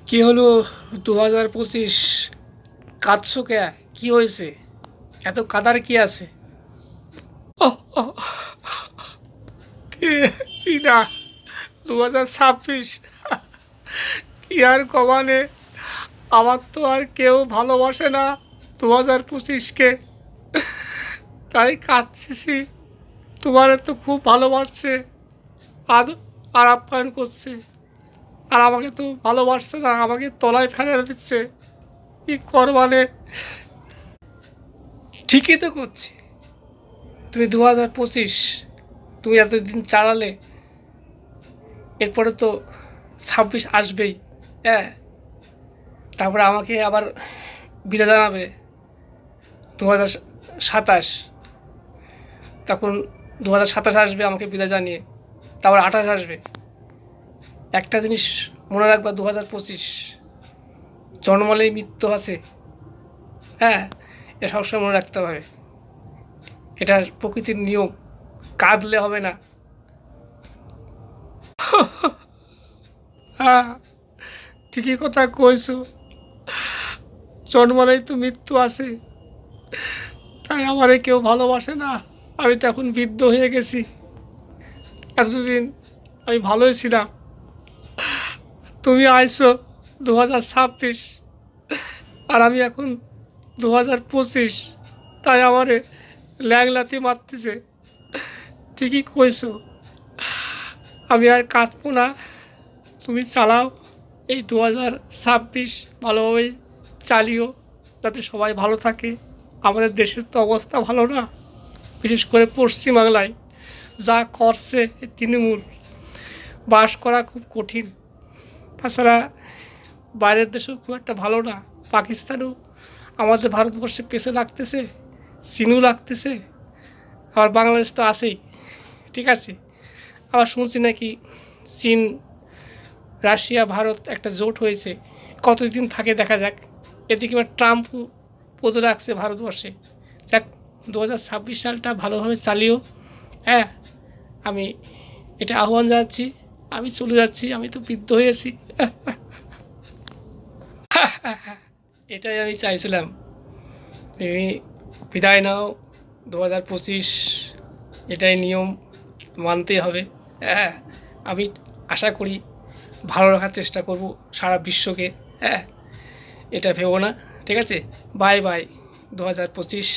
কি হলো 2025? কাঁদছো কে? কি হয়েছে? এত কাদার কি আছে? কি না 2026 কি আর কমানে, আমার তো আর কেউ ভালোবাসে না 2025কে, তাই কাঁদছি। তোমার তো খুব ভালোবাসছে আর আর আপ্যায়ন করছে, আর আমাকে তো ভালোবাসছে না, আমাকে তলায় ফেলে দিচ্ছে। কি করবানে? ঠিকই তো করছে। তুমি 2025 তুমি এতদিন চালালে, এরপরে তো 26 আসবেই। হ্যাঁ, তারপরে আমাকে আবার বিদায় জানাবে 2027, তখন 2027 আসবে আমাকে বিদায় জানিয়ে, তারপর 28 আসবে। একটা জিনিস মনে রাখবা, 2025 জন্মালেই মৃত্যু আছে। হ্যাঁ, এটা সবসময় মনে রাখতে হবে, এটা প্রকৃতির নিয়ম। কাঁদলে হবে না। হ্যাঁ, ঠিকই কথা কইছো, জন্মালেই তো মৃত্যু আছে, তাই আমারে কেউ ভালোবাসে না। আমি তো এখন বৃদ্ধ হয়ে গেছি। এতদিন আমি ভালোই ছিলাম, তুমি আইছো 2026, আর আমি এখন 2025, তাই আমারে ল্যাংলাতি মারতেছে। ঠিকই কইছো, আমি আর কাঁদবো না। তুমি চালাও এই 2026, ভালোভাবেই চালিও, যাতে সবাই ভালো থাকে। আমাদের দেশের তো অবস্থা ভালো না, বিশেষ করে পশ্চিমবাংলায় যা করছে এই তৃণমূল, বাস করা খুব কঠিন। তাছাড়া বাইরের দেশেও খুব একটা ভালো না, পাকিস্তানও আমাদের ভারতবর্ষে পেছে লাগতেছে, চীনও লাগতেছে, আবার বাংলাদেশ তো আছেই। ঠিক আছে, আবার শুনছি নাকি চীন, রাশিয়া, ভারত একটা জোট হয়েছে, কতদিন থাকে দেখা যাক। এদিকে এবার ট্রাম্প পদে রাখছে ভারতবর্ষে। যাক, 2026 সালটা ভালোভাবে চালিও। হ্যাঁ, আমি এটা আহ্বান জানাচ্ছি। আমি চলে যাচ্ছি, আমি তো বৃদ্ধ হয়েছি। এটাই আমি চাইছিলাম, তুমি বিদায় নাও 2025, এটাই নিয়ম, মানতেই হবে। হ্যাঁ, আমি আশা করি ভালো রাখার চেষ্টা করব সারা বিশ্বকে। হ্যাঁ, এটা ভেবো না। ঠিক আছে, বাই বাই 2025।